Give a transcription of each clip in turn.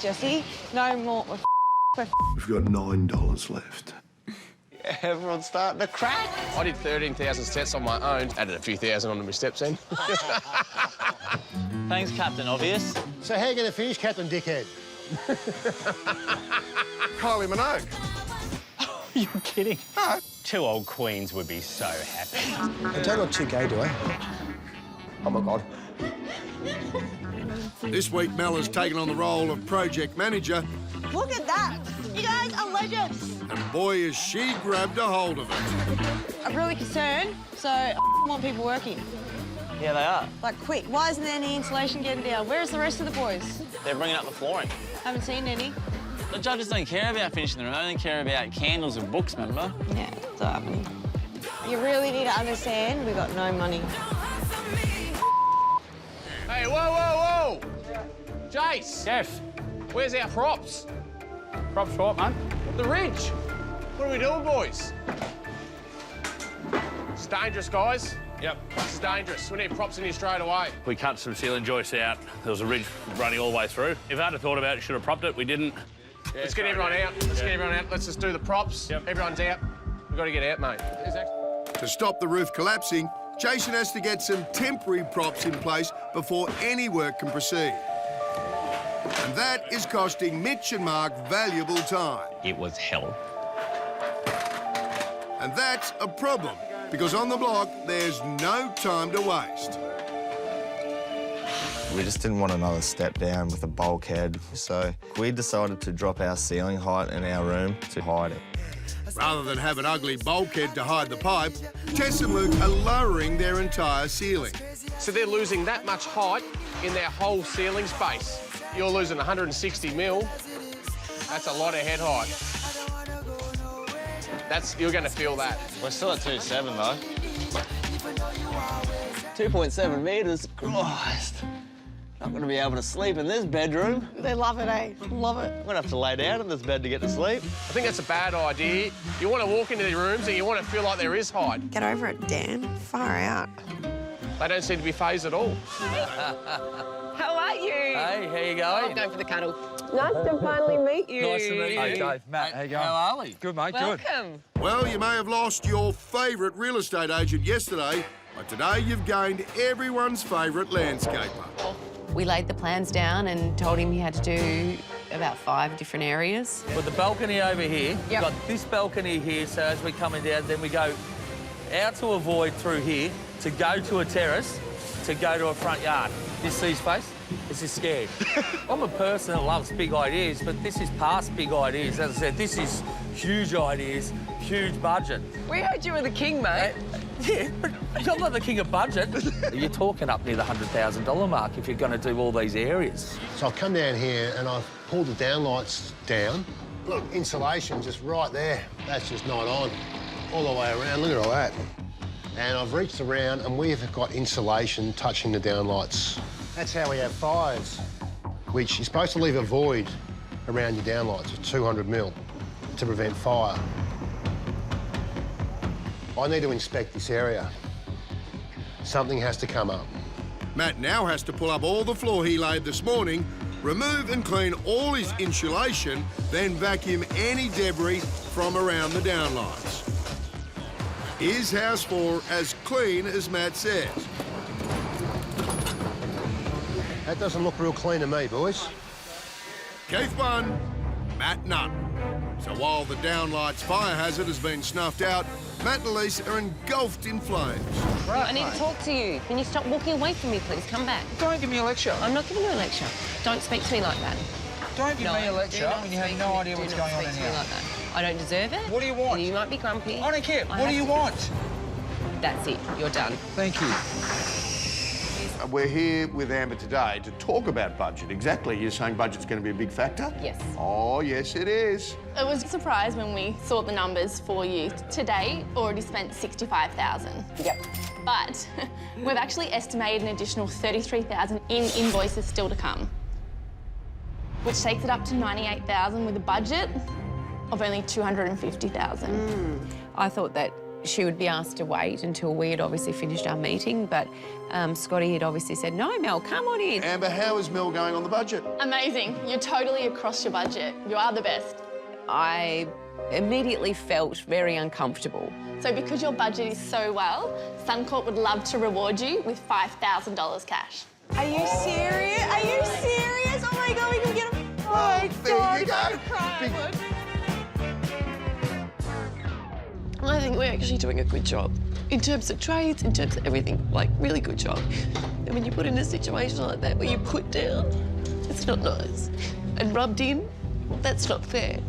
Jesse. No more. We've got $9 left. Yeah, everyone's starting to crack. I did 13,000 steps on my own. Added a few thousand onto my steps then. Thanks, Captain Obvious. So how are you going to finish, Captain Dickhead? Kylie Minogue. You're kidding. No. Two old queens would be so happy. I don't look too gay, do I? Oh, my God. This week, Mel has taken on the role of project manager, Look at that. You guys are legends. and boy, has she grabbed a hold of it. I'm really concerned, so I want people working. Yeah, they are. Like, quick. Why isn't there any insulation getting down? Where's the rest of the boys? They're bringing up the flooring. Haven't seen any. The judges don't care about finishing the room. They only care about candles and books, remember? Yeah, it's not happening. You really need to understand we've got no money. Hey, whoa! Jace! Jeff. Where's our props? Props for what, mate? The ridge. What are we doing, boys? It's dangerous, guys. Yep. This is dangerous. We need props in here straight away. We cut some ceiling joists out. There was a ridge running all the way through. If I'd have thought about it, should have propped it. We didn't. Yeah, Let's get everyone out. Let's get everyone out. Let's just do the props. Yep. Everyone's out. We've got to get out, mate. To stop the roof collapsing, Jason has to get some temporary props in place before any work can proceed. And that is costing Mitch and Mark valuable time. It was hell. And that's a problem, because on the block, there's no time to waste. We just didn't want another step down with a bulkhead, so we decided to drop our ceiling height in our room to hide it. Rather than have an ugly bulkhead to hide the pipe, Tess and Luke are lowering their entire ceiling. So they're losing that much height in their whole ceiling space. You're losing 160 mil. That's a lot of head height. You're going to feel that. We're still at 2.7, though. 2.7 metres? Christ. Not going to be able to sleep in this bedroom. They love it, eh? Love it. I'm going to have to lay down in this bed to get to sleep. I think that's a bad idea. You want to walk into the rooms and you want to feel like there is height. Get over it, Dan. Far out. They don't seem to be phased at all. How are you? Hey, how you going? I'm going for the cuddle. Nice to finally meet you. Nice to meet you. Hey, Dave, Matt, how you going? How are we? Good, mate, good. Welcome. Well, you may have lost your favourite real estate agent yesterday, but today you've gained everyone's favourite landscaper. We laid the plans down and told him he had to do about 5 different areas. With the balcony over here, Yep. we've got this balcony here, so as we're coming down, then we go out to a void through here, to go to a terrace, to go to a front yard. This see his face? This is scared. I'm a person that loves big ideas, but this is past big ideas. As I said, this is huge ideas, huge budget. We heard you were the king, mate. Yeah, but I'm not the king of budget. You're talking up near the $100,000 mark if you're going to do all these areas. So I've come down here and I've pulled the downlights down. Look, insulation just right there. That's just not on. All the way around, look at all that. And I've reached around and we've got insulation touching the downlights. That's how we have fires, which you're supposed to leave a void around your downlights of 200 mil to prevent fire. I need to inspect this area. Something has to come up. Matt now has to pull up all the floor he laid this morning, remove and clean all his insulation, then vacuum any debris from around the downlights. His house floor as clean as Matt says. That doesn't look real clean to me, boys. Keith won, Matt none. So while the downlights fire hazard has been snuffed out, Matt and Elise are engulfed in flames. Right, I need to talk to you. Can you stop walking away from me, please? Come back. Don't give me a lecture. I'm not giving you a lecture. Don't speak to me like that. Don't give me a lecture do not when you have speak no to me- idea what's do not going on in speak to me here. like that. I don't deserve it. What do you want? You might be grumpy. I don't care. I What do have you to- want? That's it. You're done. Thank you. We're here with Amber today to talk about budget. Exactly, you're saying budget's going to be a big factor? Yes. Oh, yes, it is. It was a surprise when we saw the numbers for you. Today, already spent $65,000. Yep. But we've actually estimated an additional $33,000 in invoices still to come, which takes it up to $98,000 with a budget of only $250,000. I thought that she would be asked to wait until we had obviously finished our meeting, but Scotty had obviously said, no, Mel, come on in. Amber, how is Mel going on the budget? Amazing. You're totally across your budget. You are the best. I immediately felt very uncomfortable. So because your budget is so well, Suncorp would love to reward you with $5,000 cash. Are you serious? Are you serious? Oh my God, we can get a... Oh my God, you go. I'm crying. I think we're actually doing a good job. In terms of trades, in terms of everything, like, really good job. And when you put in a situation like that where you put down, it's not nice. And rubbed in, that's not fair.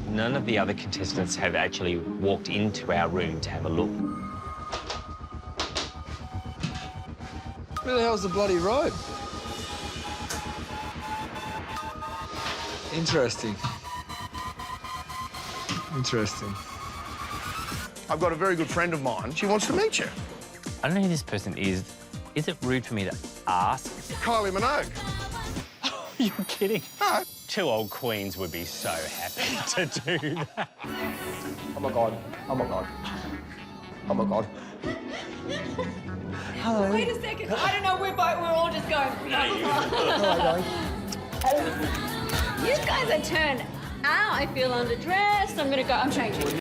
None of the other contestants have actually walked into our room to have a look. Where the hell's the bloody rope? Interesting. Interesting. I've got a very good friend of mine. She wants to meet you. I don't know who this person is. Is it rude for me to ask? Kylie Minogue. You're kidding? No. Two old queens would be so happy to do that. Oh my God. Oh my God. Oh my God. Hello. Wait a second. I don't know. We're all just going. Hello, You guys are turned out. I feel underdressed. I'm gonna go. I'm changing.